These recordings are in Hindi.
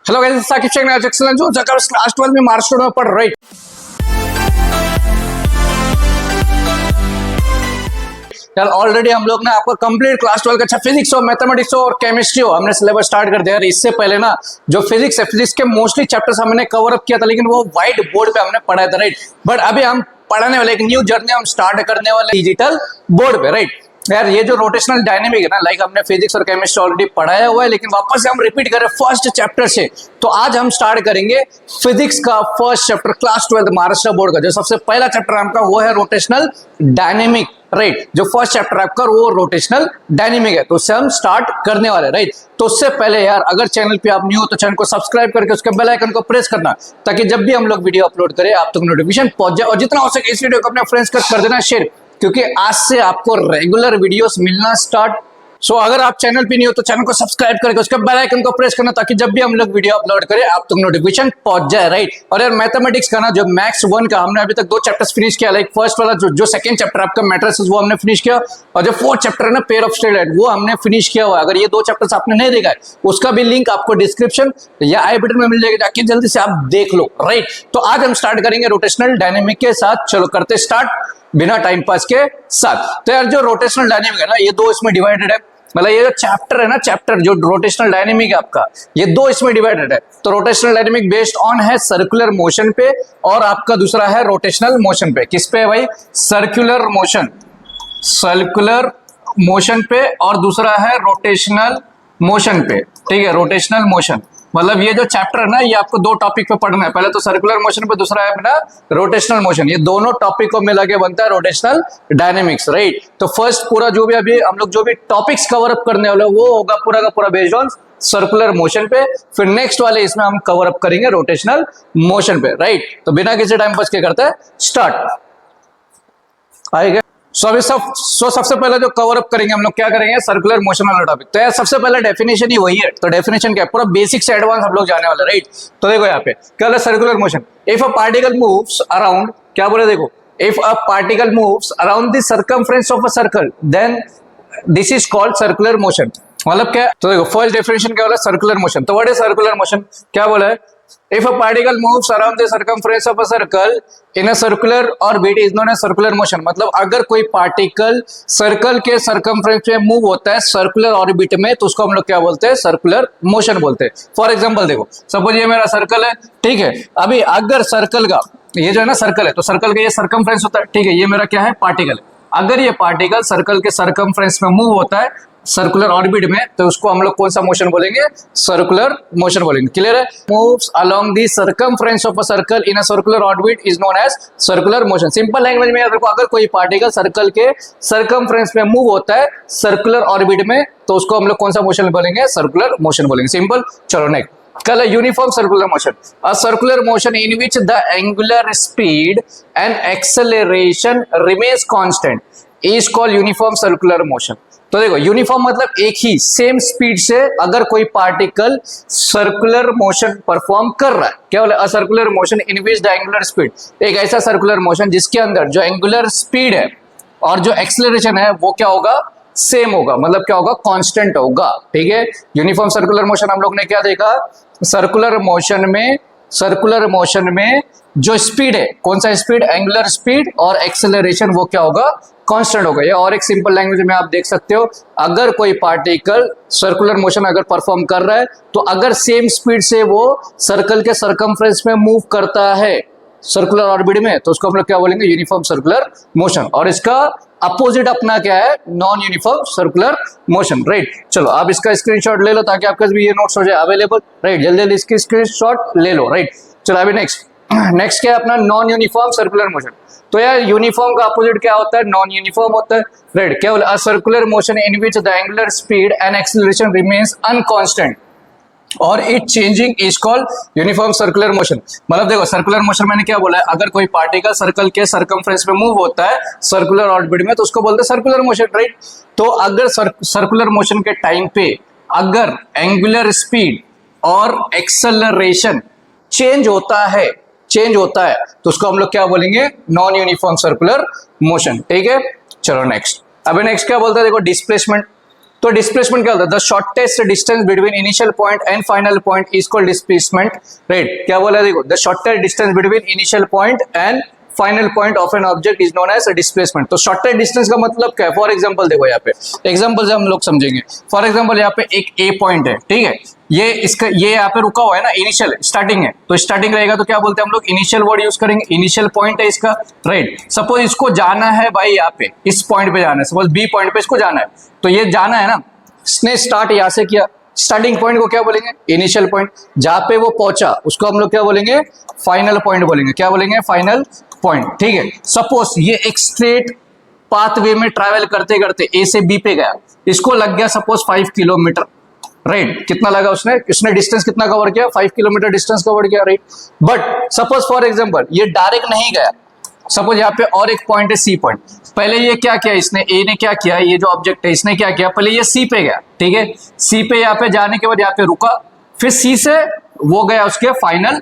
हेलो गाइस, साकिब शेख नाज एक्सीलेंट जो क्लास 12 में मार्च में पढ़ रहे। यार ऑलरेडी हम लोग ना आपको कंप्लीट क्लास 12 का अच्छा फिजिक्स हो, मैथमेटिक्स हो और केमिस्ट्री हो, हमने सिलेबस स्टार्ट कर दिया। यार इससे पहले ना जो फिजिक्स है, फिजिक्स के मोस्टली चैप्टर्स हमने कवर अप किया था, लेकिन वो व्हाइट बोर्ड पे हमने पढ़ाया था, राइट। बट अभी हम पढ़ाने वाले एक न्यू जर्नी हम स्टार्ट करने वाले डिजिटल बोर्ड पे, राइट। यार ये जो रोटेशनल डायनेमिक है ना, लाइक हमने फिजिक्स और केमिस्ट्री ऑलरेडी पढ़ाया हुआ है, लेकिन वापस से हम रिपीट करें फर्स्ट चैप्टर से। तो आज हम स्टार्ट करेंगे फिजिक्स का first chapter class 12 Maharashtra board का। जो सबसे पहला चैप्टर आपका वो है रोटेशनल डायनेमिक, राइट। जो फर्स्ट चैप्टर आपका वो रोटेशनल डायनेमिक है, तो उससे हम स्टार्ट करने वाले, राइट। तो उससे पहले यार अगर चैनल पे आप न्यू हो तो चैनल को सब्सक्राइब करके उसके बेल आइकन को प्रेस करना, ताकि जब भी हम लोग वीडियो अपलोड करें आप तक नोटिफिकेशन पहुंच जाए। और जितना हो सके इस वीडियो को अपने फ्रेंड्स को कर देना शेयर, क्योंकि आज से आपको रेगुलर वीडियोस मिलना स्टार्ट। सो अगर आप चैनल पे नहीं हो तो चैनल को सब्सक्राइब करके उसके बेल आइकन को प्रेस करना, ताकि जब भी हम लोग वीडियो अपलोड करें आप तक नोटिफिकेशन पहुंच जाए, राइट। और यार मैथमेटिक्स का ना जो मैथ्स 1 का हमने अभी तक 2 चैप्टर्स फिनिश किया, लाइक फर्स्ट वाला जो सेकंड चैप्टर आपका मैट्रिसेस वो हमने फिनिश किया, और जो फोर्थ चैप्टर है ना पेयर ऑफ स्ट्रेट लाइन वो हमने फिनिश किया हुआ है। अगर ये 2 चैप्टर्स आपने नहीं देखा है उसका भी लिंक आपको डिस्क्रिप्शन या आई बटन में मिल जाएगा, जाके जल्दी से आप देख लो, राइट। तो आज हम स्टार्ट करेंगे रोटेशनल डायनेमिक के साथ। चलो करते स्टार्ट बिना टाइम पास के साथ। तो यार जो रोटेशनल डायनेमिक है ना, ये 2 इसमें डिवाइडेड है। मतलब ये जो चैप्टर है ना, चैप्टर जो रोटेशनल डायनेमिक है आपका, ये 2 इसमें डिवाइडेड है। तो रोटेशनल डायनेमिक बेस्ड ऑन है सर्कुलर मोशन पे, और आपका दूसरा है रोटेशनल मोशन पे। किस पे है भाई? सर्कुलर मोशन पे, और दूसरा है रोटेशनल मोशन पे, ठीक है। रोटेशनल मोशन मतलब ये जो चैप्टर है ना, ये आपको 2 टॉपिक पे पढ़ना है। पहले तो सर्कुलर मोशन पे, दूसरा है अपना रोटेशनल मोशन। ये दोनों टॉपिक को मिला के बनता है रोटेशनल डायनेमिक्स, राइट। तो फर्स्ट पूरा जो भी अभी हम लोग जो भी टॉपिक्स कवर अप करने वाले वो होगा पूरा का पूरा बेस्ड ऑन सर्कुलर मोशन पे। फिर नेक्स्ट वाले इसमें हम कवर अप करेंगे रोटेशनल मोशन पे, राइट। तो बिना किसी टाइम पास के करते हैं स्टार्ट। आएगा सबसे पहले जो कवर अप करेंगे हम लोग क्या करेंगे? सर्कुलर मोशन वाला टॉपिक। तो यार सबसे पहला डेफिनेशन ही वही है। तो डेफिनेशन क्या है? पूरा बेसिक से एडवांस हम लोग जाने वाले, राइट। तो देखो यहाँ पे क्या है circular motion. If a particle moves around, क्या बोले देखो, if a particle moves around the circumference of a circle then this is called circular motion. मतलब क्या? तो देखो फर्स्ट डेफिनेशन क्या बोला? Circular motion. तो व्हाट इज सर्कुलर मोशन? क्या बोला है? If a particle moves around the circumference of a circle in a circular orbit is known as circular motion। मतलब अगर कोई पार्टिकल सर्कल के सर्कमफ्रेंस में मूव होता है सर्कुलर ऑर्बिट में, तो उसको हम लोग क्या बोलते हैं? सर्कुलर मोशन बोलते हैं। फॉर एग्जांपल देखो, सपोज ये मेरा सर्कल है, ठीक है। अभी अगर सर्कल का ये जो है ना सर्कल है, तो सर्कल का ये सर्कमफ्रेंस होता है, ठीक है। ये मेरा क्या है? पार्टिकल। अगर ये पार्टिकल सर्कल के सर्कमफ्रेंस में मूव होता है सर्कुलर ऑर्बिट में, तो उसको हम लोग कौन सा मोशन बोलेंगे? सर्कुलर मोशन बोलेंगे। क्लियर है? Moves along the circumference of a circle in a circular orbit is known as circular motion. Simple language में देखो, अगर कोई पार्टिकल सर्कल के सर्कमफ्रेंस में मूव होता है सर्कुलर ऑर्बिट में, तो उसको हम लोग कौन सा मोशन बोलेंगे? सर्कुलर मोशन बोलेंगे। सिंपल। चलो नेक्स्ट, कल uniform circular motion. A circular motion in which the angular speed and acceleration remains constant is called uniform circular motion. तो देखो यूनिफॉर्म मतलब एक ही सेम स्पीड से अगर कोई पार्टिकल सर्कुलर मोशन परफॉर्म कर रहा है, क्या बोले? अ circular motion in which the angular speed, एक ऐसा सर्कुलर मोशन जिसके अंदर जो एंगुलर स्पीड है और जो एक्सेलरेशन है वो क्या होगा? सेम होगा। मतलब क्या होगा? कांस्टेंट होगा, ठीक है। यूनिफॉर्म सर्कुलर मोशन हम लोग ने क्या देखा? सर्कुलर मोशन में जो स्पीड है, कौन सा स्पीड? एंगुलर स्पीड, और एक्सेलरेशन वो क्या होगा? कांस्टेंट होगा। ये और एक सिंपल लैंग्वेज में आप देख सकते हो, अगर कोई पार्टिकल सर्कुलर मोशन अगर परफॉर्म कर रहा है, तो अगर सेम स्पीड से वो सर्कल के सर्कमफ्रेंस में मूव करता है सर्कुलर ऑर्बिट में, तो उसको हम लोग क्या बोलेंगे? Uniform circular motion. और इसका अपोजिट अपना क्या है? Non uniform circular motion, right. चलो आप इसका स्क्रीनशॉट ले लो ताकि आपके पास भी ये नोट्स हो जाए अवेलेबल, राइट। जल्दी जल्दी इसकी स्क्रीनशॉट ले लो, राइट। चलो अभी नेक्स्ट क्या है अपना? Non uniform circular motion. तो यार यूनिफॉर्म का अपोजिट क्या होता है? नॉन यूनिफॉर्म होता है, राइट। क्या बोला? A circular motion in which the angular speed and acceleration remains unconstant और it changing is called uniform circular motion. मतलब देखो सर्कुलर मोशन मैंने क्या बोला है? अगर कोई पार्टिकल सर्कल के सर्कमफ्रेंस में मूव होता है सर्कुलर ऑर्बिट में, तो उसको बोलते हैं सर्कुलर मोशन, राइट। तो अगर सर्कुलर मोशन के टाइम पे अगर एंगुलर स्पीड और एक्सेलरेशन चेंज होता है तो उसको हम लोग क्या बोलेंगे? नॉन यूनिफॉर्म सर्कुलर मोशन, ठीक है। चलो नेक्स्ट, अभी नेक्स्ट क्या बोलते हैं? देखो डिस्प्लेसमेंट। तो डिस्प्लेसमेंट क्या होता है? The shortest distance between initial point and final point is called displacement, right. क्या बोला देखो, the shortest distance between initial point and final point of an object is known as displacement. तो शॉर्टेस्ट डिस्टेंस का मतलब क्या है? फॉर एग्जांपल देखो, यहाँ पे एग्जांपल से हम लोग समझेंगे। फॉर एग्जांपल यहाँ पे एक ए पॉइंट है, ठीक है, ये इसका ये यहाँ पे रुका हुआ है ना, इनिशियल स्टार्टिंग है, तो स्टार्टिंग रहेगा तो क्या बोलते हैं हम लोग? इनिशियल वर्ड यूज करेंगे, इनिशियल पॉइंट है इसका, राइट। सपोज इसको जाना है भाई, यहाँ पे इस पॉइंट पे जाना है, सपोज बी पॉइंट पे इसको जाना है, तो ये जाना है ना, इसने स्टार्ट यहाँ से किया, स्टार्टिंग पॉइंट को क्या बोलेंगे? Initial point. जहां पे वो पहुंचा उसको हम लोग क्या बोलेंगे? फाइनल पॉइंट बोलेंगे। क्या बोलेंगे? फाइनल पॉइंट, ठीक है। सपोज ये एक स्ट्रेट पाथवे में ट्रैवल करते करते ए से बी पे गया, इसको लग गया सपोज 5 किलोमीटर, राइट। कितना लगा उसने डिस्टेंस कितना कवर किया? 5 किलोमीटर डिस्टेंस कवर किया, right. But suppose for example ये डायरेक्ट नहीं गया, सपोज यहाँ पे और एक पॉइंट है सी पॉइंट, पहले ये क्या किया इसने, ए ने क्या किया, ये जो ऑब्जेक्ट है इसने क्या किया, पहले ये सी पे गया, ठीक है, सी पे यहाँ पे जाने के बाद यहाँ पे रुका, फिर सी से वो गया उसके फाइनल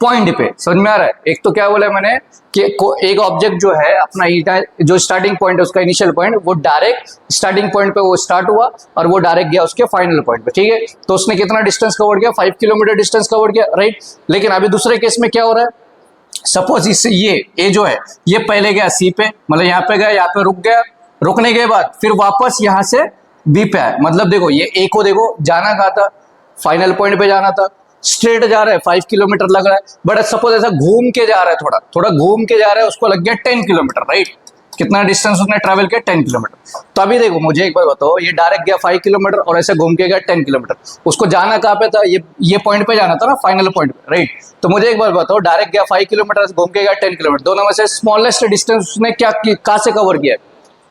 पॉइंट पे। समझ में आ रहा है? एक तो क्या बोला मैंने कि एक ऑब्जेक्ट जो है अपना जो स्टार्टिंग पॉइंट है उसका इनिशियल पॉइंट, वो डायरेक्ट स्टार्टिंग पॉइंट पे वो स्टार्ट हुआ और वो डायरेक्ट गया उसके फाइनल पॉइंट पे, ठीक है। तो उसने कितना डिस्टेंस कवर किया? 5 किलोमीटर डिस्टेंस कवर किया, राइट। लेकिन अभी दूसरे केस में क्या हो रहा है? सपोज इससे ये जो है ये पहले गया सी पे, मतलब यहाँ पे गया, यहाँ पे रुक गया, रुकने के बाद फिर वापस यहाँ से बी पे आया। मतलब देखो ये ए को देखो जाना कहा था, फाइनल पॉइंट पे जाना था, स्ट्रेट जा रहा है, 5 किलोमीटर लग रहा है, बट सपोज ऐसा घूम के जा रहा है, थोड़ा घूम के जा रहा है, उसको लग गया 10 किलोमीटर, राइट। कितना डिस्टेंस उसने ट्रैवल किया? 10 किलोमीटर। तो अभी देखो मुझे एक बार बताओ, ये डायरेक्ट गया 5 किलोमीटर और ऐसे घूम के गया 10 किलोमीटर, उसको जाना कहाँ पे था? ये पॉइंट पे जाना था ना, फाइनल पॉइंट पे, राइट। तो मुझे एक बार बताओ, डायरेक्ट गया 5 किलोमीटर, घूम के गया 10 किलोमीटर, दोनों में से स्मॉलेस्ट डिस्टेंस उसने क्या कहाँ से कवर किया?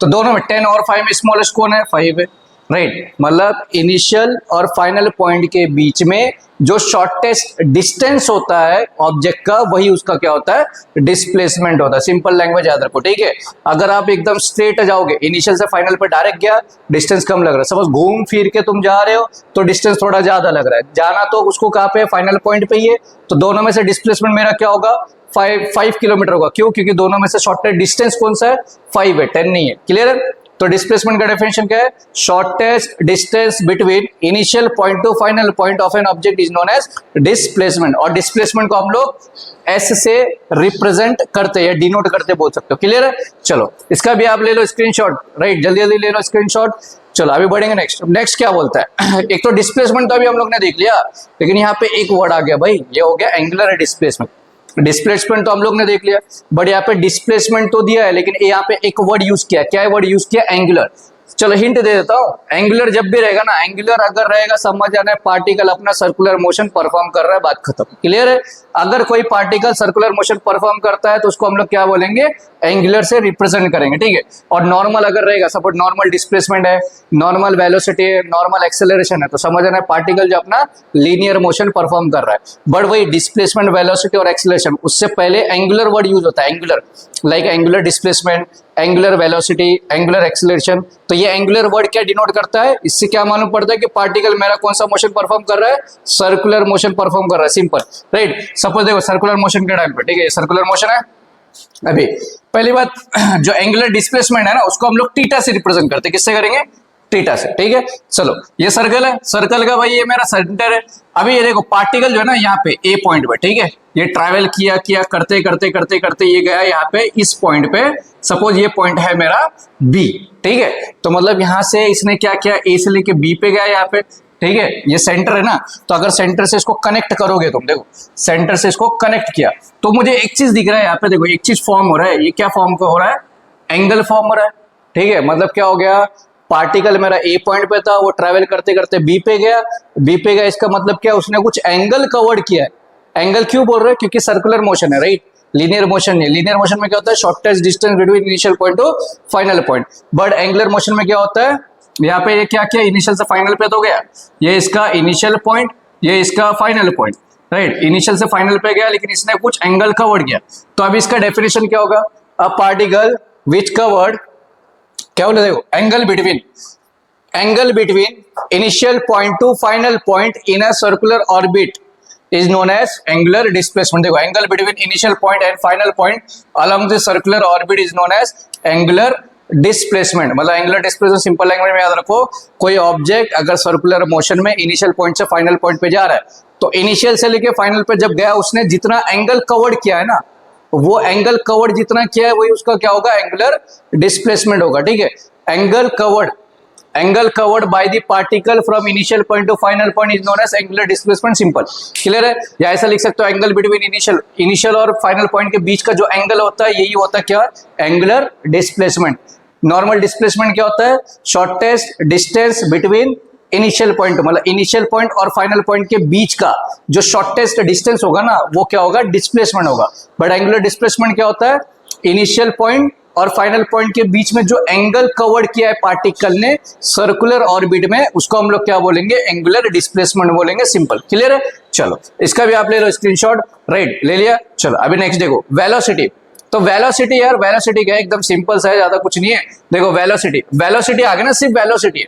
तो दोनों में 10 और 5 में स्मॉलेस्ट कौन है? 5 है, राइट। मतलब इनिशियल और फाइनल पॉइंट के बीच में जो शॉर्टेस्ट डिस्टेंस होता है ऑब्जेक्ट का, वही उसका क्या होता है? डिस्प्लेसमेंट होता है। सिंपल लैंग्वेज याद रखो, ठीक है। अगर आप एकदम स्ट्रेट जाओगे, इनिशियल से फाइनल पर डायरेक्ट गया, डिस्टेंस कम लग रहा है। सपोज घूम फिर के तुम जा रहे हो तो डिस्टेंस थोड़ा ज्यादा लग रहा है, जाना तो उसको कहाँ पे? फाइनल पॉइंट पे ही है। तो दोनों में से डिस्प्लेसमेंट मेरा क्या होगा? 5 किलोमीटर होगा। क्यों? क्योंकि दोनों में से शॉर्टेस्ट डिस्टेंस कौन सा है? 5 है, 10 नहीं है। क्लियर है? तो डिस्प्लेसमेंट का डेफिनेशन क्या है? Shortest distance between initial point to final point of an object is known as displacement. और डिस्प्लेसमेंट को हम लोग एस से रिप्रेजेंट करते हैं, डिनोट करते बोल सकते हो। क्लियर है? चलो इसका भी आप ले लो स्क्रीनशॉट, राइट। जल्दी जल्दी ले लो स्क्रीनशॉट। चलो अभी बढ़ेंगे नेक्स्ट क्या बोलता है? एक तो डिस्प्लेसमेंट तो अभी हम लोग ने देख लिया, लेकिन यहाँ पे एक वर्ड आ गया भाई, ये हो गया एंगुलर डिस्प्लेसमेंट। डिस्प्लेसमेंट तो हम लोग ने देख लिया, बट यहाँ पे डिस्प्लेसमेंट तो दिया है, लेकिन यहाँ पे एक वर्ड यूज किया। क्या वर्ड यूज किया? एंगुलर। चलो हिंट दे देता हूँ। एंगुलर जब भी रहेगा ना, एंगुलर अगर रहेगा, समझ जाना है पार्टिकल अपना सर्कुलर मोशन परफॉर्म कर रहा है, बात खत्म। क्लियर है? अगर कोई पार्टिकल सर्कुलर मोशन परफॉर्म करता है तो उसको हम लोग क्या बोलेंगे? एंगुलर से रिप्रेजेंट करेंगे, ठीक है। और नॉर्मल अगर रहेगा, सपोज नॉर्मल डिस्प्लेसमेंट है, नॉर्मल वेलोसिटी है, नॉर्मल एक्सेलरेशन है, तो समझ जाना है पार्टिकल जो अपना लीनियर मोशन परफॉर्म कर रहा है। बट वही डिस्प्लेसमेंट, वेलोसिटी और एक्सेलरेशन, उससे पहले एंगुलर वर्ड यूज होता है, angular. Like angular displacement, angular velocity, angular acceleration. तो ये एंगुलर वर्ड क्या डिनोट करता है? इससे क्या मालूम पड़ता है कि पार्टिकल मेरा कौन सा मोशन परफॉर्म कर रहा है? सर्कुलर मोशन परफॉर्म कर रहा है। Simple, right. सपोज देखो सर्कुलर मोशन के टाइम पे, ठीक है, सर्कुलर मोशन है। अभी पहली बात, जो एंगुलर डिस्प्लेसमेंट है ना, उसको हम लोग थीटा से रिप्रेजेंट करते हैं। किससे करेंगे? थीटा से, ठीक है। चलो ये सर्कल है, सर्कल का भाई ये मेरा सेंटर है। अभी ये देखो पार्टिकल जो है ना यहाँ पे ए पॉइंट पे, ठीक है, ये ट्रैवल किया करते करते ये गया यहाँ पे इस पॉइंट पे। सपोज ये पॉइंट है मेरा बी, ठीक है। तो मतलब यहाँ से इसने क्या किया? ए से लेके बी पे गया यहाँ पे, ठीक है। ये सेंटर है ना, तो अगर सेंटर से इसको कनेक्ट करोगे तुम, देखो सेंटर से इसको कनेक्ट किया तो मुझे एक चीज दिख रहा है यहाँ पे, देखो एक चीज फॉर्म हो रहा है। ये क्या फॉर्म का हो रहा है? एंगल फॉर्म हो रहा है, ठीक है। मतलब क्या हो गया? पार्टिकल मेरा ए पॉइंट पे था, वो ट्रैवल करते करते बी पे गया। इसका मतलब क्या? उसने कुछ एंगल कवर्ड किया है। एंगल क्यों बोल रहे हैं? क्योंकि सर्कुलर मोशन है, राइट। लीनियर मोशन नहीं। लीनियर मोशन में क्या होता है? Shortest distance between initial point to final point. But angular motion में क्या होता है? यहाँ पे ये क्या किया? इनिशियल से फाइनल पे तो गया, ये इसका इनिशियल पॉइंट, ये इसका फाइनल पॉइंट, राइट। इनिशियल से फाइनल पे गया, लेकिन इसने कुछ एंगल कवर्ड किया। तो अब इसका डेफिनेशन क्या होगा? अ पार्टिकल विच कवर्ड, क्या बोले देखो, angle between initial point to final point in a circular orbit is known as angular displacement. देखो angle between initial point and final point along the circular orbit is known as angular displacement, मतलब एंगुलर डिस्प्लेसमेंट सिंपल लैंग्वेज में याद रखो, कोई ऑब्जेक्ट अगर सर्कुलर मोशन में इनिशियल पॉइंट से फाइनल पॉइंट पे जा रहा है, तो इनिशियल से लेके फाइनल पे जब गया उसने जितना एंगल कवर्ड किया है ना, वो एंगल कवर्ड जितना किया है वही उसका क्या होगा, एंगुलर डिस्प्लेसमेंट होगा। ठीक है, angle covered by the particle from initial point to final point is known as angular displacement. Simple, clear है? या ऐसा लिख सकते हो, एंगल बिटवीन इनिशियल और फाइनल पॉइंट के बीच का जो एंगल होता है यही होता है क्या, एंगुलर डिस्प्लेसमेंट। नॉर्मल डिस्प्लेसमेंट क्या होता है, shortest distance between initial point, मतलब इनिशियल पॉइंट और फाइनल पॉइंट के बीच का जो शॉर्टेस्ट डिस्टेंस होगा ना, वो क्या होगा, डिस्प्लेसमेंट होगा। बट एंगुलर डिस्प्लेसमेंट क्या होता है, इनिशियल पॉइंट और फाइनल पॉइंट के बीच में जो एंगल कवर्ड किया है पार्टिकल ने सर्कुलर ऑर्बिट में, उसको हम लोग क्या बोलेंगे, एंगुलर डिस्प्लेसमेंट बोलेंगे। सिंपल, क्लियर है? चलो इसका भी आप ले लो स्क्रीनशॉट, राइट, ले लिया। चलो अभी नेक्स्ट देखो, वेलोसिटी। तो वेलोसिटी यार, वेलोसिटी क्या है, एकदम सिंपल सा है, ज्यादा कुछ नहीं है। देखो वेलोसिटी आगे ना सिर्फ वेलोसिटी है,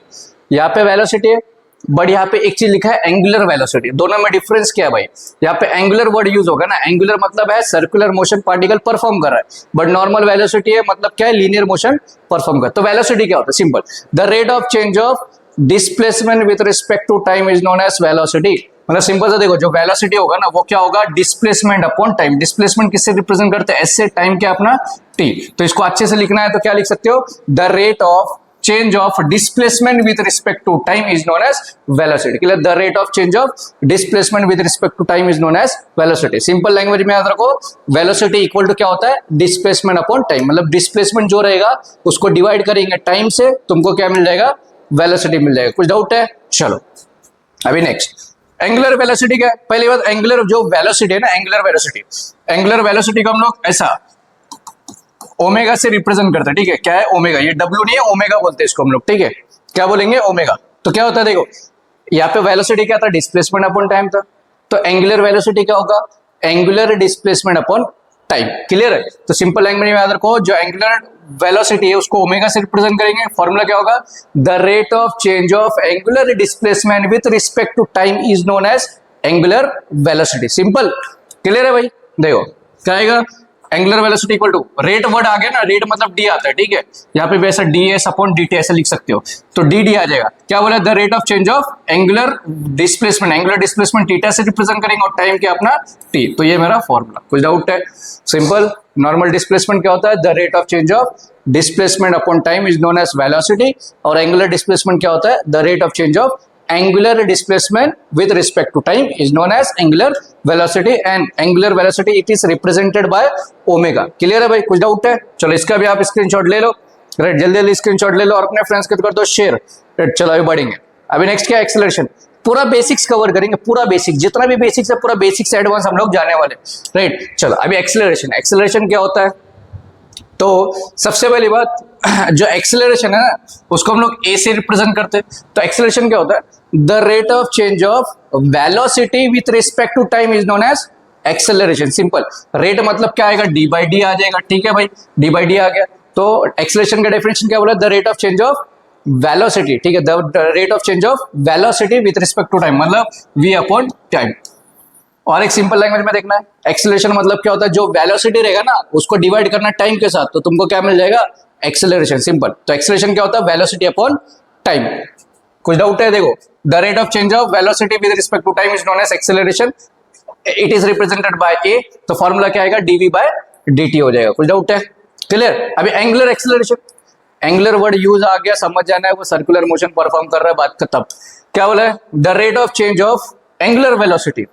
यहाँ पे वेलोसिटी है, बट यहाँ पे एक चीज लिखा है एंगुलर वेलोसिटी। दोनों में डिफरेंस क्या है भाई, यहाँ पे एंगुलर वर्ड यूज होगा ना, एंगुलर मतलब है सर्कुलर मोशन पार्टिकल परफॉर्म कर रहा है, बट नॉर्मल वेलोसिटी है मतलब क्या है, लीनियर मोशन परफॉर्म कर। तो वेलोसिटी क्या होता है, simple, the rate of change of displacement with respect to time is known as velocity. मतलब सिंपल से देखो, जो वेलोसिटी होगा ना वो क्या होगा, डिस्प्लेसमेंट अपॉन टाइम। डिस्प्लेसमेंट किससे रिप्रेजेंट करते हैं, एस से, टाइम क्या अपना टी। तो इसको अच्छे से लिखना है तो क्या लिख सकते हो, the rate of change of displacement with respect to time is known as velocity। Clear, the rate of change of displacement with respect to time is known as velocity। Simple language में याद रखो, वेलोसिटी इक्वल टू क्या होता है, डिस्प्लेसमेंट अपॉन टाइम। मतलब डिस्प्लेसमेंट जो रहेगा उसको डिवाइड करेंगे टाइम से, तुमको क्या मिल जाएगा, वेलोसिटी मिल जाएगा। कुछ डाउट है? चलो अभी नेक्स्ट, एंगुलर वेलोसिटी क्या है। पहली बात, एंगुलर जो वेलोसिटी है ना, एंगुलर वेलोसिटी को हम लोग ऐसा ओमेगा से रिप्रेजेंट करते हैं। ठीक है, क्या है, ओमेगा, ये डब्ल्यू नहीं है, ओमेगा बोलते हैं इसको हम लोग। ठीक है, क्या बोलेंगे, ओमेगा। तो क्या होता है, देखो यहाँ पे वेलोसिटी क्या था, डिस्प्लेसमेंट अपॉन टाइम था, तो एंगुलर वेलोसिटी क्या होगा, angular displacement upon time. Clear है? तो सिंपल लैंग्वेज में याद रखो, जो एंगुलर वेलोसिटी है उसको ओमेगा से रिप्रेजेंट करेंगे। फॉर्मूला क्या होगा, the rate of change of angular displacement with respect to time is known as angular velocity. Simple, clear है भाई? देखो क्या आएगा, angular velocity equal to, rate word आ गया ना, रेट मतलब डी आता है। ठीक है, यहाँ पे वैसा D S upon D T ऐसे लिख सकते हो, तो डी डी आ जाएगा। क्या बोला, the rate of change of angular displacement theta से रिप्रेजेंट करेंगे और टाइम क्या अपना टी। तो ये मेरा फॉर्मूला। कुछ डाउट है? सिंपल, नॉर्मल डिस्प्लेसमेंट क्या होता है, the rate of change of displacement upon time is known as velocity, और एंगुलर डिस्प्लेसमेंट क्या होता है, the rate of change of angular displacement with respect to time is known as angular velocity, and angular velocity it is represented by omega। Clear है भाई? कुछ डाउट है? चलो इसका भी आप स्क्रीनशॉट ले लो, राइट, जल्दी जल्दी स्क्रीनशॉट ले लो और अपने फ्रेंड्स के कर दो शेयर। चलो अभी बढ़ेंगे। अभी नेक्स्ट क्या, एक्सेलरेशन। पूरा बेसिक्स कवर करेंगे, पूरा बेसिक, जितना भी बेसिक्स है पूरा बेसिक से एडवांस हम लोग जाने वाले, राइट। चलो अभी एक्सेलरेशन क्या होता है, तो सबसे पहली बात, जो एक्सेलरेशन है ना उसको हम लोग ए से रिप्रेजेंट करते हैं। तो एक्सेलरेशन क्या होता है, the rate of change of velocity with respect to time is known as acceleration. Simple, rate मतलब क्या आएगा, डी बाई डी आ जाएगा। ठीक है भाई, डी बाई डी आ गया, तो एक्सेलरेशन का डेफिनेशन क्या बोला, the rate of change of velocity. ठीक है, the rate of change of velocity with respect to time, मतलब वी अपॉन टाइम। और एक सिंपल लैंग्वेज में देखना है, एक्सेलरेशन मतलब क्या होता है, जो वेलोसिटी रहेगा ना उसको डिवाइड करना टाइम के साथ, तो तुमको क्या मिल जाएगा, एक्सेलरेशन। सिंपल, तो एक्सेलरेशन क्या होता है, वेलोसिटी अपॉन टाइम। कुछ डाउट है? देखो, the rate of change of velocity with respect to time is known as acceleration, it is represented by A, तो फॉर्मूला क्या आएगा, डीवी बाय डीटी हो जाएगा। कुछ डाउट है? क्लियर। अभी angular acceleration, angular word use आ गया, समझ जाना है, वो सर्कुलर मोशन परफॉर्म कर रहा है, बात खत्म। क्या बोला है, the rate of change of angular velocity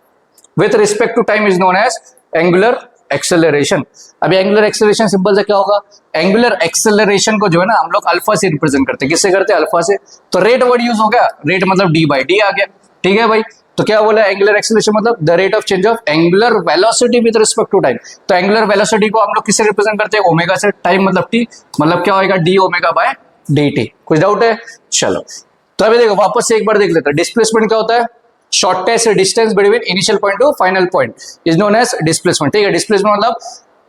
with respect to time is known as angular acceleration. अभी एंगुलर एक्सेलरेशन सिंपल से क्या होगा, एंगुलर एक्सेलरेशन को जो है ना हम लोग अल्फा से रिप्रेजेंट करते हैं। किससे करते हैं, अल्फा से। तो रेट वर्ड यूज हो गया, रेट मतलब डी बाई डी आ गया। ठीक है भाई, तो क्या बोला, एंगुलर एक्सेलरेशन मतलब the rate of change of angular velocity with respect to time. तो एंगुलर वेलोसिटी को हम लोग किससे रिप्रेजेंट करते हैं, ओमेगा से। टाइम मतलब टी, मतलब क्या होगा, D omega by D T. कुछ डाउट है? चलो तो अभी देखो वापस से एक बार देख लेते हैं। डिस्प्लेसमेंट क्या होता है, shortest distance between initial point to final point is known as displacement. ठीक है, डिस्प्लेसमेंट मतलब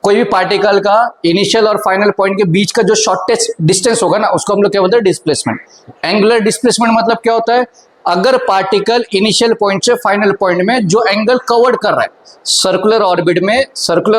कोई भी पार्टिकल का इनिशियल और फाइनल पॉइंट के बीच का जो शॉर्टेस्ट डिस्टेंस होगा ना उसको हम लोग क्या बोलते हैं, डिस्प्लेसमेंट। एंगुलर डिस्प्लेसमेंट मतलब क्या होता है, अगर पार्टिकल इनिशियल पॉइंट से फाइनल पॉइंट में जो एंगल कवर्ड कर रहा है, सर्कुलर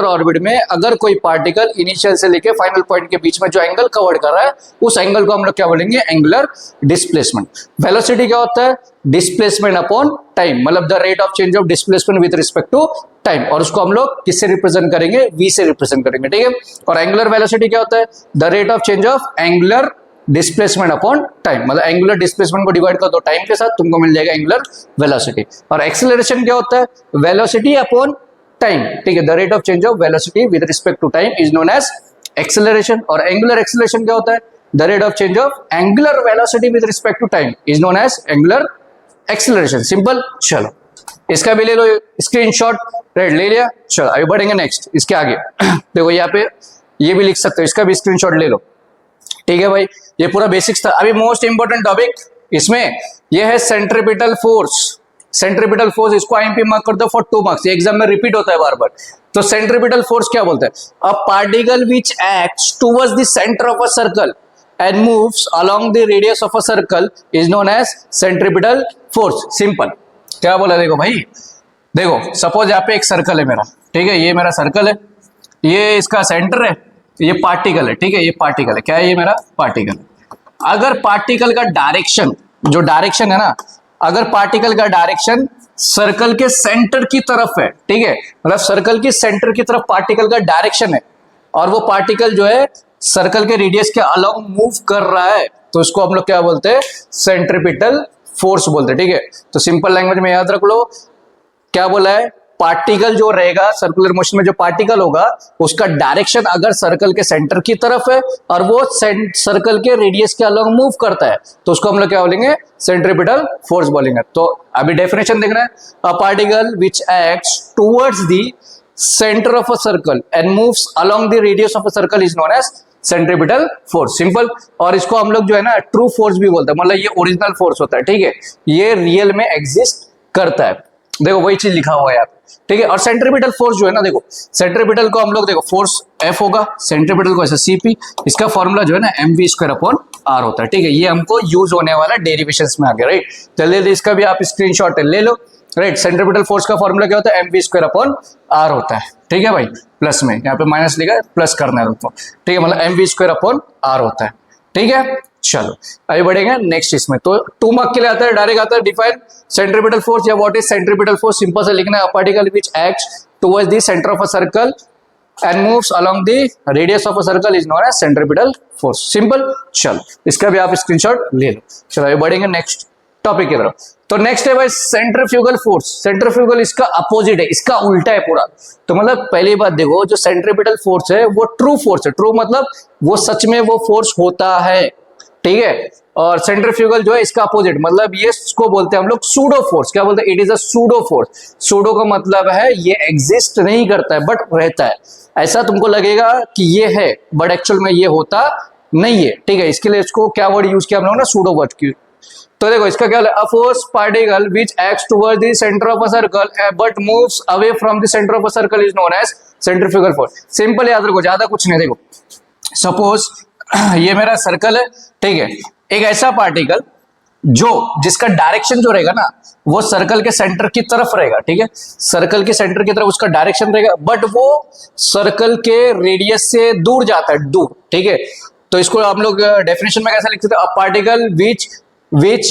ऑर्बिट में अगर कोई पार्टिकल इनिशियल से लेके फाइनल पॉइंट के बीच में जो एंगल कवर्ड कर रहा है, उस एंगल को हम लोग क्या बोलेंगे, एंगुलर डिस्प्लेसमेंट। वेलोसिटी क्या होता है, डिस्प्लेसमेंट अपॉन टाइम, मतलब the rate of change of displacement with respect to time, और उसको हम लोग किससे रिप्रेजेंट करेंगे, v से रिप्रेजेंट करेंगे, ठीक है। और एंगुलर वेलोसिटी क्या होता है, the rate of change of angular displacement upon time, मतलब एंगुलर डिस्प्लेसमेंट को डिवाइड कर दो टाइम के साथ, तुमको मिल जाएगा एंगुलर वेलोसिटी। और एक्सेलरेशन क्या होता है, वेलोसिटी अपॉन टाइम, ठीक है, the rate of change of velocity with respect to time is known as acceleration. और एंगुलर एक्सेलरेशन क्या होता है, the rate of change of angular velocity with respect to time is known as angular acceleration. Simple. चलो इसका भी ले लो स्क्रीनशॉट, राइट, ले लिया। चलो अभी बढ़ेंगे नेक्स्ट, इसके आगे देखो यहाँ पे ये भी लिख सकते हो, इसका भी स्क्रीनशॉट ले लो, ठीक है भाई। ये पूरा बेसिक्स था। अभी मोस्ट इंपोर्टेंट टॉपिक इसमें ये है सेंट्रीपिटल फोर्स। सेंट्रीपिटल फोर्स, इसको आईएमपी मार्क कर दो फॉर 2 मार्क्स, ये एग्जाम में रिपीट होता है बार बार। तो सेंट्रीपिटल फोर्स क्या बोलते हैं, a particle which acts towards the centre of a circle and moves along the radius of a circle is known as centripetal force. Simple. क्या बोला, देखो भाई, देखो सपोज यहाँ पे एक सर्कल है मेरा, ठीक है, ये मेरा सर्कल है, ये इसका सेंटर है, ये पार्टिकल है, ठीक है, ये पार्टिकल है, क्या है, ये मेरा पार्टिकल है। अगर पार्टिकल का डायरेक्शन, जो डायरेक्शन है ना, अगर पार्टिकल का डायरेक्शन सर्कल के सेंटर की तरफ है, ठीक है, मतलब सर्कल की सेंटर की तरफ पार्टिकल का डायरेक्शन है, और वो पार्टिकल जो है सर्कल के रेडियस के अलोंग मूव कर रहा है, तो इसको हम लोग क्या बोलते हैं, सेंट्रीपिटल फोर्स बोलते हैं, ठीक है। तो सिंपल लैंग्वेज में याद रख लो, क्या बोला है, पार्टिकल जो रहेगा सर्कुलर मोशन में, जो पार्टिकल होगा उसका डायरेक्शन अगर सर्कल के सेंटर की तरफ है और वो सर्कल के रेडियस के अलोंग मूव करता है, तो उसको हम लोग क्या बोलेंगे, सेंट्रीपिटल फोर्स बोलेंगे। तो अभी डेफिनेशन देखना है, a particle which acts towards the centre of a circle and moves along the radius of a circle is known as centripetal force. Simple. और इसको हम लोग जो है ना ट्रू फोर्स भी बोलते हैं, मतलब ये ओरिजिनल फोर्स होता है, ठीक है, ये रियल में एग्जिस्ट करता है। देखो वही चीज लिखा हुआ है यहाँ पे, ठीक है। और सेंट्रीपिटल फोर्स जो है ना, देखो सेंट्रीपिटल को हम लोग, देखो फोर्स F होगा, सेंट्रीपिटल को ऐसे CP, इसका फॉर्मूला जो है ना mv²/r होता है, ठीक है। ये हमको यूज होने वाला डेरिवेशंस में आ गया, राइट। चलिए इसका भी आप स्क्रीनशॉट ले लो, राइट। सेंट्रीपिटल फोर्स का फॉर्मूला क्या होता है, mv²/r होता है, ठीक है भाई। प्लस में यहाँ पे माइनस लिखा है, प्लस करना है उसको, ठीक है, मतलब mv²/r होता है, ठीक है। चलो अभी बढ़ेंगे नेक्स्ट इसमें। तो 2 मार्क के लिए आता है, डायरेक्ट आता है, डिफाइन सेंट्रीपिटल फोर्स या what is centripetal force. Simple से लिखना है, a particle which acts towards the centre of a circle and moves along the radius of a circle is known as centripetal force. Simple. चलो इसका भी आप स्क्रीनशॉट ले लो। चलो अभी बढ़ेंगे नेक्स्ट टॉपिक की तरफ। तो नेक्स्ट है भाई सेंट्रीफ्यूगल फोर्स। सेंट्रीफ्यूगल इसका अपोजिट है, इसका उल्टा है पूरा। तो मतलब पहली बात देखो, जो सेंट्रीपिटल फोर्स है वो ट्रू फोर्स है। ट्रू मतलब वो सच में वो फोर्स होता है, ठीक है। और सेंट्रीफ्यूगल जो है इसका अपोजिट, मतलब ये इसको बोलते हैं हम लोग सूडो फोर्स। क्या बोलते हैं, it is a pseudo force. Pseudo का मतलब है ये एग्जिस्ट नहीं करता है बट रहता है। ऐसा तुमको लगेगा कि ये है बट एक्चुअल में ये होता नहीं है, ठीक है। इसके लिए इसको क्या वर्ड यूज किया हम लोग ना, सूडो वर्ड की। तो देखो इसका क्या है, a force particle which acts towards the centre of a circle but moves away from the centre of a circle is known as centrifugal force. Simple याद रखो, ज्यादा कुछ नहीं। देखो सपोज ये मेरा सर्कल है, ठीक है, एक ऐसा पार्टिकल जो जिसका डायरेक्शन जो रहेगा ना वो सर्कल के सेंटर की तरफ रहेगा, ठीक है, सर्कल के सेंटर की तरफ उसका डायरेक्शन रहेगा, बट वो सर्कल के रेडियस से दूर जाता है, दूर, ठीक है। तो इसको हम लोग डेफिनेशन में कैसा लिख सकते हैं, a particle which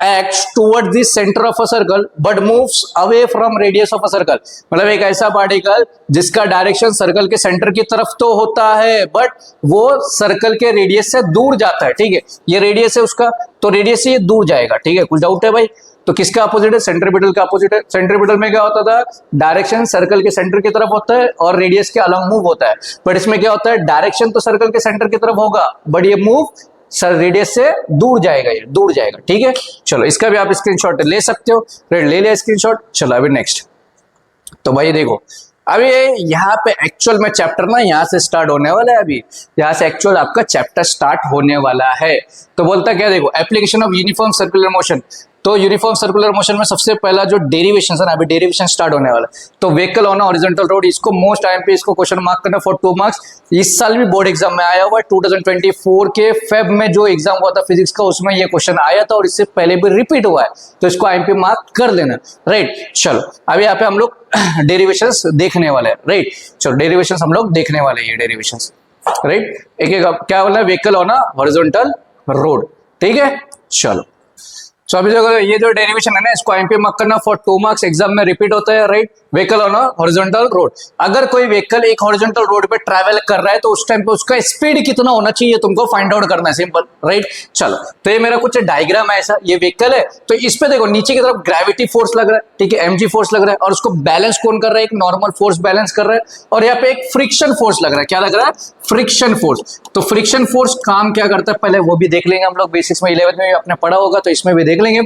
acts toward the center of a circle but moves away from radius of a circle। मतलब एक ऐसा पार्टिकल जिसका डायरेक्शन सर्कल के सेंटर की तरफ तो होता है बट वो सर्कल के रेडियस से दूर जाता है, ठीक है। ये रेडियस है उसका, तो रेडियस से ये दूर जाएगा, ठीक है। कुछ डाउट है भाई? तो किसका अपोजिट है, सेंट्रीपिटल का अपोजिट है। सेंट्रीपिटल में क्या होता था, डायरेक्शन सर्कल के सेंटर की तरफ होता है और रेडियस के अलोंग मूव होता है। बट इसमें क्या होता है, डायरेक्शन तो सर्कल के सेंटर की तरफ होगा बट ये मूव सर रेडियस से दूर जाएगा, ये दूर जाएगा, ठीक है। चलो इसका भी आप स्क्रीनशॉट ले सकते हो, ले लिया स्क्रीनशॉट। चलो अभी नेक्स्ट। तो भाई देखो अभी यहाँ पे एक्चुअल में चैप्टर ना यहाँ से स्टार्ट होने वाला है। अभी यहाँ से एक्चुअल आपका चैप्टर स्टार्ट होने वाला है। तो बोलता क्या, देखो application of uniform circular motion तो यूनिफॉर्म सर्कुलर मोशन में सबसे पहला जो डेरिवेशन है ना, अभी डेरिवेशन स्टार्ट होने वाला है। तो व्हीकल ऑन हॉरिजॉन्टल रोड, इसको मोस्ट टाइम पे इसको क्वेश्चन मार्क करना फॉर 2 मार्क्स। इस साल भी बोर्ड एग्जाम में आया हुआ है, 2024 के फेब में जो एग्जाम हुआ था फिजिक्स का, उसमें ये क्वेश्चन आया था और इससे पहले भी रिपीट हुआ है, तो इसको आईएमपी मार्क कर लेना, राइट। चलो अभी यहाँ पे हम लोग डेरिवेशंस देखने वाले हैं, राइट। चलो डेरिवेशंस हम लोग देखने वाले हैं, ये डेरिवेशंस, राइट। एक एक क्या बोला, व्हीकल ऑन हॉरिजॉन्टल रोड, ठीक है। चलो सो अभी जो ये जो डेरिवेशन है ना, इसको आईएमपी मार्क करना फॉर 2 मार्क्स, एग्जाम में रिपीट होता है, right. Vehicle on horizontal road, अगर कोई व्हीकल एक हॉरिजॉन्टल रोड पे ट्रैवल कर रहा है तो उस टाइम पे उसका स्पीड कितना होना चाहिए तुमको फाइंड आउट करना है, सिंपल, राइट। चलो तो ये मेरा कुछ डायग्राम है ऐसा, ये व्हीकल है, तो इस पे देखो नीचे की तरफ ग्रेविटी फोर्स लग रहा है, ठीक है, mg फोर्स लग रहा है, और उसको बैलेंस कौन कर रहा है, एक नॉर्मल फोर्स बैलेंस कर रहा है, और यहाँ पे एक फ्रिक्शन फोर्स लग रहा है, क्या लग रहा है, फ्रिक्शन फोर्स। तो फ्रिक्शन फोर्स काम क्या करता है पहले वो भी देख लेंगे हम लोग, बेसिक्स में 11th में भी आपने पढ़ा होगा, तो इसमें भी देख लेंगे।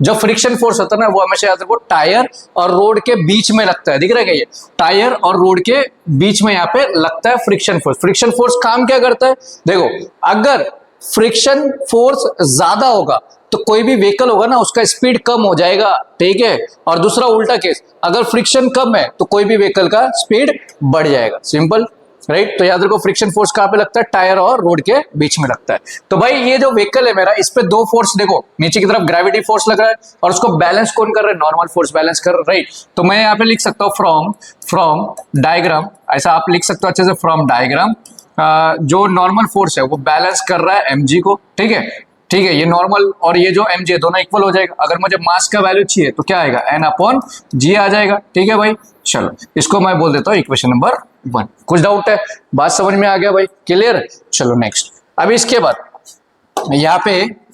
जो फ्रिक्शन फोर्स होता है ना, वो हमेशा याद रखो टायर और रोड के बीच में लगता है, दिख रहा है क्या, ये टायर और रोड के बीच में यहाँ पे लगता है फ्रिक्शन फोर्स। फ्रिक्शन फोर्स काम क्या करता है, देखो अगर फ्रिक्शन फोर्स ज्यादा होगा तो कोई भी व्हीकल होगा ना उसका स्पीड कम हो जाएगा, ठीक है। और दूसरा उल्टा केस, अगर फ्रिक्शन कम है तो कोई भी व्हीकल का स्पीड बढ़ जाएगा, सिंपल, राइट। तो याद रखो फ्रिक्शन फोर्स कहां पे लगता है, टायर और रोड के बीच में लगता है। तो भाई ये जो व्हीकल है मेरा, इस पे 2 फोर्स देखो, नीचे की तरफ ग्रेविटी फोर्स लग रहा है और उसको बैलेंस कौन कर रहा है, नॉर्मल फोर्स बैलेंस कर रहा है, राइट। तो मैं यहाँ पे लिख सकता हूँ फ्रॉम डायग्राम, ऐसा आप लिख सकते हो अच्छे से, फ्रॉम डायग्राम जो नॉर्मल फोर्स है वो बैलेंस कर रहा है mg को, ठीक है, ठीक है। ये नॉर्मल और ये जो mg है दोनों इक्वल हो जाएगा। अगर मुझे मास का वैल्यू चाहिए तो क्या आएगा, n/g आ जाएगा, ठीक है भाई। चलो इसको मैं बोल देता हूँ इक्वेशन नंबर 1। कुछ डाउट है, बात समझ में आ गया भाई, क्लियर। चलो नेक्स्ट, अभी इसके बाद यहाँ पे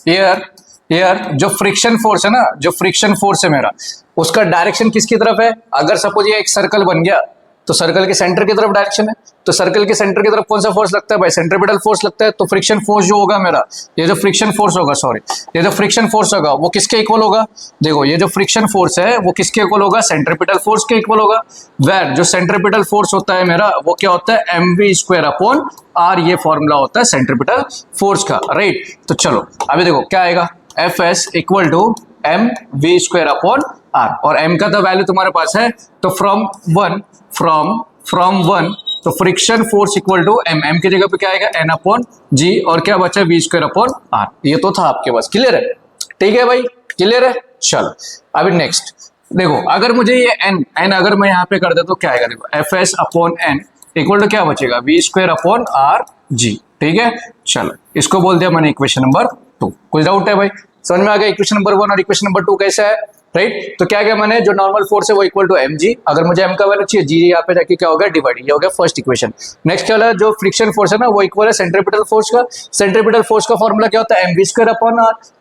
एयर जो फ्रिक्शन फोर्स है ना, जो फ्रिक्शन फोर्स है मेरा, उसका डायरेक्शन किसकी तरफ है। अगर सपोज ये एक सर्कल बन गया तो सर्कल के सेंटर की तरफ डायरेक्शन है, तो सर्कल के सेंटर की तरफ कौन सा फोर्स लगता है भाई, सेंट्रीपिटल फोर्स लगता है। तो फ्रिक्शन फोर्स जो होगा मेरा, ये जो फ्रिक्शन फोर्स होगा, सॉरी, ये जो फ्रिक्शन फोर्स होगा वो किसके इक्वल होगा, देखो ये जो फ्रिक्शन फोर्स है वो किसके इक्वल होगा, सेंट्रीपिटल फोर्स के इक्वल होगा। वेर जो सेंट्रीपिटल फोर्स होता है मेरा वो क्या होता है, mv²/r, ये फॉर्मूला होता है सेंट्रीपिटल फोर्स का, राइट। तो चलो अभी देखो क्या आएगा, Fs = mv²/r, और m का तो वैल्यू तुम्हारे पास है, तो फ्रॉम वन तो friction force equal to m की जगह पे क्या आएगा, n/g, और क्या बचा v²/r, ये तो था आपके पास, क्लियर है, ठीक है भाई, क्लियर है। चलो अभी नेक्स्ट देखो, अगर मुझे ये n अगर मैं यहाँ पे कर दे तो क्या आएगा, देखो Fs/n इक्वल टू क्या बचेगा, v²/rg, ठीक है। चलो इसको बोल दिया मैंने इक्वेशन नंबर 2। कुछ डाउट है भाई, समझ में आ गया इक्वेशन नंबर 1 और इक्वेशन नंबर 2 कैसा है, राइट। तो क्या मैंने जो नॉर्मल फोर्स है वो इक्वल टू mg, अगर मुझे m का वैल्यू चाहिए, g यहाँ पे जाके क्या होगा, डिवाइड, ये हो गया फर्स्ट इक्वेशन। नेक्स्ट क्या वाला, जो फ्रिक्शन फोर्स है ना वो इक्वल है सेंट्रीपिटल फोर्स का। सेंट्रीपिटल फोर्स का फॉर्मूला क्या होता है, mv²/r,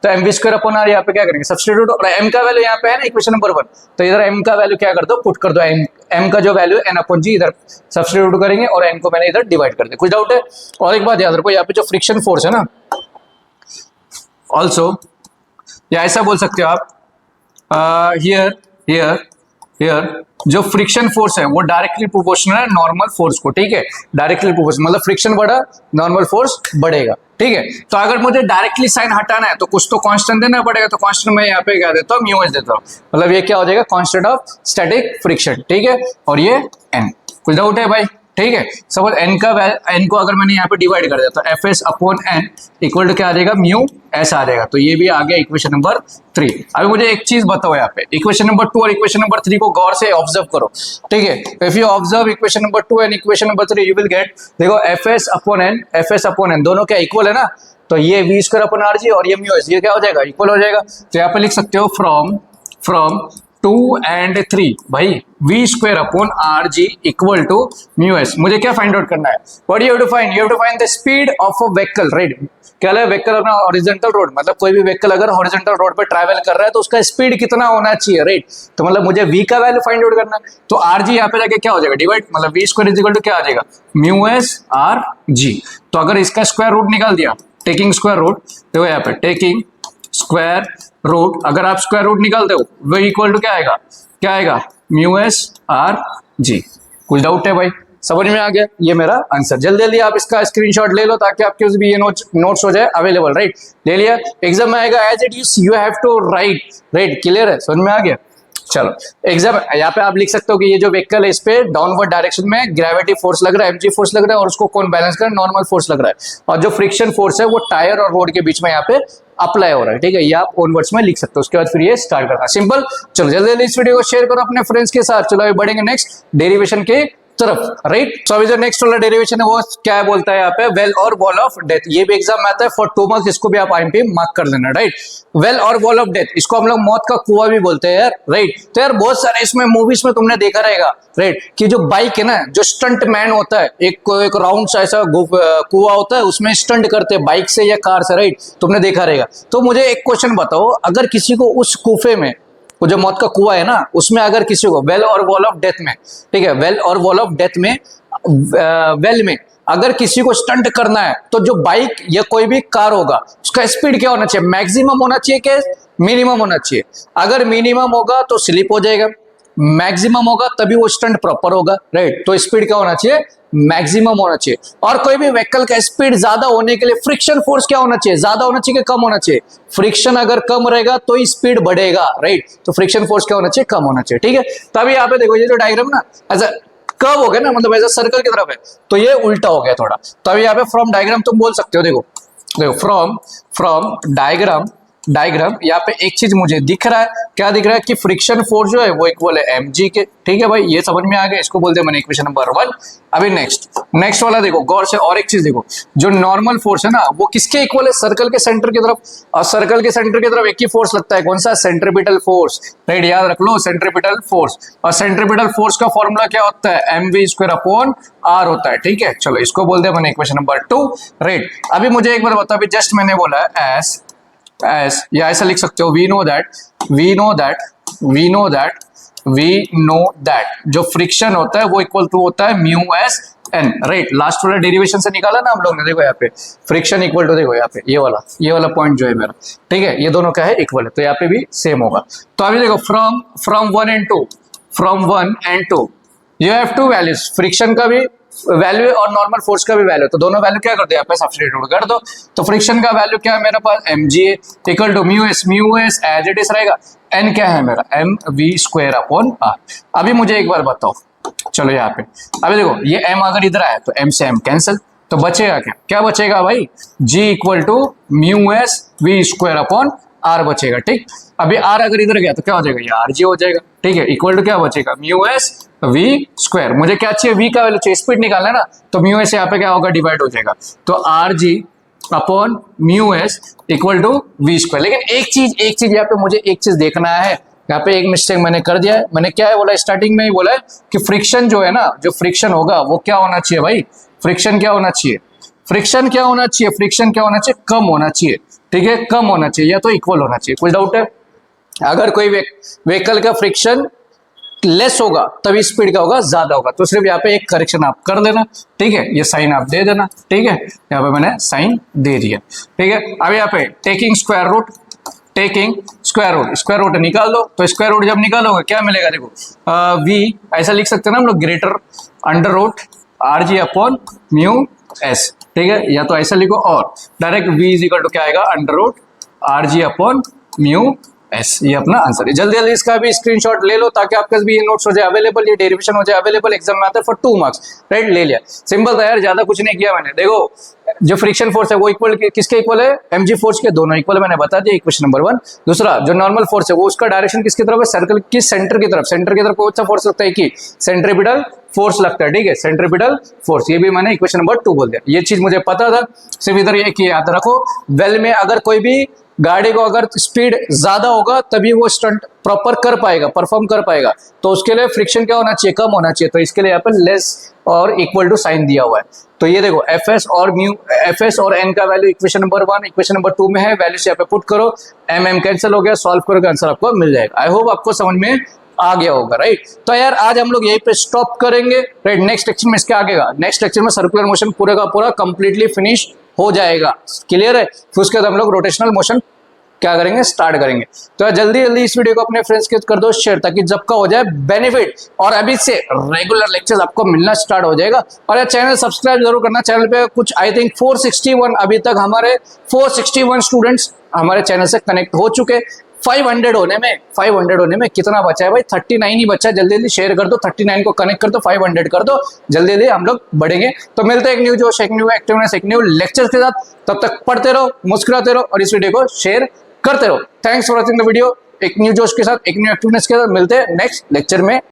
तो mv²/r यहाँ पे क्या करेंगे, सब्स्टिट्यूट, और m का वैल्यू यहाँ पे है ना इक्वेशन नंबर 1, तो इधर m का वैल्यू क्या कर दो, पुट कर दो, m का जो वैल्यू n/g इधर सब्स्टिट्यूट करेंगे और n को मैंने इधर डिवाइड कर दिया। कुछ डाउट है। और एक बात याद रखो, यहाँ पे जो फ्रिक्शन फोर्स है ना, ऑल्सो या ऐसा बोल सकते हो आप, हियर जो फ्रिक्शन फोर्स है वो डायरेक्टली प्रोपोर्शनल है नॉर्मल फोर्स को, ठीक है, डायरेक्टली प्रोपोर्शनल, मतलब फ्रिक्शन बढ़ा नॉर्मल फोर्स बढ़ेगा, ठीक है। तो अगर मुझे डायरेक्टली साइन हटाना है तो कुछ तो कांस्टेंट देना पड़ेगा, तो कांस्टेंट मैं यहाँ पे क्या देता हूँ, म्यू एच देता हूँ, मतलब ये क्या हो जाएगा, कांस्टेंट ऑफ स्टैटिक फ्रिक्शन, ठीक है, और ये n। कुछ डाउट है भाई, ठीक है। सपोज n को अगर मैंने यहाँ पे डिवाइड कर दिया तो Fs/n इक्वल टू क्या आ जाएगा, म्यू एस आ जाएगा। तो ये भी आ गया इक्वेशन नंबर 3। अभी मुझे एक चीज बताओ, यहाँ पे इक्वेशन नंबर 2 और इक्वेशन नंबर 3 को गौर से ऑब्जर्व करो, ठीक है। If you observe equation number 2 and equation number 3 you will get, देखो Fs/n दोनों क्या इक्वल है ना, तो ये v²/rg और ये म्यू एस, ये क्या हो जाएगा, इक्वल हो जाएगा। तो यहाँ पे लिख सकते हो फ्रॉम 2 and 3 भाई v²/rg equal to mu S. मुझे क्या फाइंड आउट करना है, what you have to find, you have to find the speed of a vehicle, right. क्या है व्हीकल अपना हॉरिजॉन्टल रोड, मतलब कोई भी व्हीकल अगर हॉरिजॉन्टल रोड पे ट्रैवल कर रहा है तो उसका स्पीड कितना होना चाहिए, राइट। तो मतलब मुझे v का वैल्यू फाइंड आउट करना है, तो rg यहाँ पे जाके क्या हो जाएगा, डिवाइड, मतलब v² इक्वल टू क्या आ जाएगा, म्यू एस rg। तो अगर इसका स्क्वायर रूट निकाल दिया, टेकिंग स्क्वायर रूट, देखो यहाँ पे टेकिंग स्क्वायर रूट, अगर आप स्क्वायर रूट निकालते हो वो इक्वल टू क्या आएगा, म्यू एस rg। कुछ डाउट है भाई, समझ में आ गया, ये मेरा आंसर। जल्दी जल्दी आप इसका स्क्रीनशॉट ले लो ताकि आपके पास भी ये नोट्स हो जाए अवेलेबल, राइट। ले लिया, एग्जाम में आएगा as it you have to write, right, clear है, समझ में आ गया। चलो एग्जाम यहाँ पे आप लिख सकते हो कि ये जो व्हीकल है इस पे डाउनवर्ड डायरेक्शन में ग्रेविटी फोर्स लग रहा है, mg फोर्स लग रहा है, और उसको कौन बैलेंस कर रहा है, नॉर्मल फोर्स लग रहा है, और जो फ्रिक्शन फोर्स है वो टायर और रोड के बीच में यहाँ पे अप्लाई हो रहा है, ठीक है। ये आप ओन वर्ड्स में लिख सकते हो, उसके बाद फिर ये स्टार्ट करना सिंपल। चलो जल्दी जल्दी इस वीडियो को शेयर करो अपने फ्रेंड्स के साथ। चलो अभी बढ़ेंगे नेक्स्ट डेरिवेशन के तरफ, राइट। सो अभी जो नेक्स्ट वाला डेरिवेशन है वो क्या बोलता है यहाँ पे, वेल और वॉल ऑफ डेथ। ये भी एग्जाम में आता है फॉर 2 मार्क्स, इसको भी आप आईएमपी मार्क कर लेना, राइट। वेल और वॉल ऑफ डेथ, इसको हम लोग मौत का कुआं भी बोलते हैं यार, राइट। तो यार बहुत सारे इसमें मूवीज में तुमने देखा रहेगा, राइट, कि जो बाइक है ना, जो स्टंट मैन होता है, एक राउंड सा ऐसा कुआं होता है, उसमें स्टंट करते हैं बाइक से या कार से, राइट, तुमने देखा रहेगा। तो मुझे एक क्वेश्चन बताओ, अगर किसी को उस कुफे में, वो जो मौत का कुआं है ना, उसमें अगर किसी को वेल और वॉल ऑफ डेथ में, ठीक है, वेल और वॉल ऑफ डेथ में, वेल में अगर किसी को स्टंट करना है, तो जो बाइक या कोई भी कार होगा उसका स्पीड क्या होना चाहिए, मैक्सिमम होना चाहिए कि मिनिमम होना चाहिए। अगर मिनिमम होगा तो स्लिप हो जाएगा, मैक्सिमम होगा तभी वो स्टंट प्रॉपर होगा, राइट। तो स्पीड क्या होना चाहिए, मैक्सिमम होना चाहिए। और कोई भी व्हीकल का स्पीड ज्यादा होने के लिए फ्रिक्शन फोर्स क्या होना चाहिए, ज्यादा होना चाहिए कि कम होना चाहिए। फ्रिक्शन अगर कम रहेगा तो स्पीड बढ़ेगा, राइट। तो फ्रिक्शन फोर्स क्या होना चाहिए, कम होना चाहिए, ठीक है। तभी यहाँ पे देखो ये जो डायग्राम ना ऐसा कर्व हो गया ना, मतलब ऐसा सर्कल की तरफ है, तो ये उल्टा हो गया थोड़ा। तो अभी यहाँ पे फ्रॉम डायग्राम तुम बोल सकते हो, देखो देखो फ्रॉम डायग्राम यहाँ पे एक चीज मुझे दिख रहा है, क्या दिख रहा है कि फ्रिक्शन फोर्स जो है वो इक्वल है mg के, ठीक है भाई, ये समझ में आ गया, इसको बोलते हैं मैंने इक्वेशन नंबर 1। अभी नेक्स्ट वाला देखो गौर से, और एक चीज देखो, जो नॉर्मल फोर्स है ना वो किसके इक्वल है, सर्कल के सेंटर की तरफ, और सर्कल के सेंटर की तरफ एक ही फोर्स लगता है, कौन सा, सेंट्रीपिटल फोर्स, राइट, याद रख लो सेंट्रीपिटल फोर्स। और सेंट्रीपिटल फोर्स का फॉर्मूला क्या होता है, mv²/r होता है, ठीक है। चलो इसको बोलते हैं मैंने इक्वेशन नंबर 2, राइट। अभी मुझे एक बार बताओ, अभी जस्ट मैंने बोला है एस, या ऐसा लिख सकते हो, वी नो दैट जो फ्रिक्शन होता है वो इक्वल टू होता है mu S N, right. Last वाला डेरिवेशन से निकाला ना हम लोग ने, देखो यहाँ पे फ्रिक्शन इक्वल टू, देखो यहाँ पे ये वाला पॉइंट जो है मेरा, ठीक है, ये दोनों क्या है, इक्वल है, तो यहाँ पे भी सेम होगा। तो अभी देखो from 1 and 2 you have to values, friction का भी वैल्यू और नॉर्मल फोर्स का भी वैल्यू, तो दोनों वैल्यू क्या कर दो यहाँ पे सब्स्टिट्यूट कर दो। तो फ्रिक्शन का वैल्यू क्या है मेरे पास, mg equal to mu S as it is रहेगा, n क्या है मेरा, mv²/r। अभी मुझे एक बार बताओ, चलो यहाँ पे अभी देखो ये m अगर इधर आया तो m से m कैंसिल, तो बचेगा क्या बचेगा भाई, g equal to mu S v²/r बचेगा, ठीक। अभी r अगर इधर गया तो क्या हो जाएगा, ये rg हो जाएगा, ठीक है, इक्वल टू क्या बचेगा, म्यू एस v²। मुझे क्या चाहिए, v का वैल्यू चाहिए, स्पीड निकालना है ना, तो म्यू एस यहाँ पे क्या होगा, डिवाइड हो जाएगा, तो rg/म्यू एस इक्वल टू v²। लेकिन एक चीज यहाँ पे मुझे एक चीज देखना है, यहाँ पे एक मिस्टेक मैंने कर दिया है। मैंने क्या है बोला, स्टार्टिंग में ही बोला है कि फ्रिक्शन जो है ना, जो फ्रिक्शन होगा वो क्या होना चाहिए भाई, फ्रिक्शन क्या होना चाहिए, कम होना चाहिए, ठीक है, कम होना चाहिए या तो इक्वल होना चाहिए। कुछ डाउट है, अगर कोई व्हीकल का फ्रिक्शन लेस होगा तभी स्पीड का होगा, ज्यादा होगा, तो सिर्फ यहाँ पे एक करेक्शन आप कर देना, ठीक है, ये साइन आप दे देना, ठीक है, यहाँ पे मैंने साइन दे दिया, ठीक है। अब यहाँ पे टेकिंग स्क्वायर रूट निकाल दो, तो स्क्वायर रूट जब निकालोगे क्या मिलेगा, देखो v ऐसा लिख सकते हैं ना हम लोग, ग्रेटर अंडर रूट rg/म्यू एस, ठीक है, या तो ऐसा लिखो, और direct v is equal to क्या आएगा, अंडर रूट rg/म्यू एस, ये अपना आंसर है। जल्दी जल्दी इसका भी स्क्रीनशॉट ले लो ताकि आपके पास भी ये नोट्स हो जाए अवेलेबल, ये डेरिवेशन हो जाए अवेलेबल, एग्जाम में आता है फॉर 2 मार्क्स, राइट। ले लिया, सिंपल था यार, ज्यादा कुछ नहीं किया मैंने। देखो जो फ्रिक्शन फोर्स है वो इक्वल किसके इक्वल है, mg फोर्स के, दोनों इक्वल मैंने बता दिया, इक्वेशन नंबर 1। दूसरा जो नॉर्मल फोर्स है वो उसका डायरेक्शन किसकी तरफ है, सर्कल की सेंटर की तरफ कौन सा फोर्स लगता है कि सेंट्रीपिटल फोर्स लगता है, ठीक है, सेंट्रीपिटल फोर्स, ये भी मैंने इक्वेशन नंबर 2 बोल दिया। ये चीज मुझे पता था, सिर्फ इधर ये कि याद रखो, वेल में अगर कोई भी गाड़ी को अगर स्पीड ज्यादा होगा तभी वो स्टंट प्रॉपर कर पाएगा, परफॉर्म कर पाएगा, तो उसके लिए फ्रिक्शन क्या होना चाहिए, कम होना चाहिए, तो इसके लिए यहाँ पर लेस और इक्वल टू साइन दिया हुआ है। तो ये देखो एफएस और एन का value equation number 1 equation number 2 में है, वैल्यूज यहाँ पे पुट करो, एम कैंसिल हो गया, सॉल्व करोगे आंसर आपको मिल जाएगा। आई होप आपको समझ में आ गया होगा, राइट। तो यार आज हम लोग यहीं पे स्टॉप करेंगे, राइट। नेक्स्ट लेक्चर में इसके आगेगा, नेक्स्ट लेक्चर में सर्कुलर मोशन पूरे का पूरा कंप्लीटली फिनिश हो जाएगा, क्लियर है। फिर उसके बाद हम लोग रोटेशनल मोशन क्या करेंगे, स्टार्ट करेंगे। तो जल्दी जल्दी इस वीडियो को अपने फ्रेंड्स के कर दो शेयर, ताकि जब का हो जाए बेनिफिट, और अभी से रेगुलर लेक्चर्स आपको मिलना स्टार्ट हो जाएगा। और ये चैनल सब्सक्राइब जरूर करना। चैनल पे कुछ आई थिंक 461 अभी तक हमारे 461 स्टूडेंट्स हमारे चैनल से कनेक्ट हो चुके। 500 होने में कितना बचा है भाई, 39 ही बचा है। जल्दी जल्दी शेयर कर दो, 39 को कनेक्ट कर दो, 500 कर दो, जल्दी जल्दी हम लोग बढ़ेंगे। तो मिलते हैं एक न्यू जोश, एक न्यू एक्टिवनेस, एक न्यू लेक्चर के साथ। तब तक पढ़ते रहो, मुस्कुराते रहो और इस वीडियो को शेयर करते रहो। Thanks for watching the video. एक न्यू जोश के साथ, एक न्यू एक्टिवनेस के साथ मिलते हैं नेक्स्ट लेक्चर में।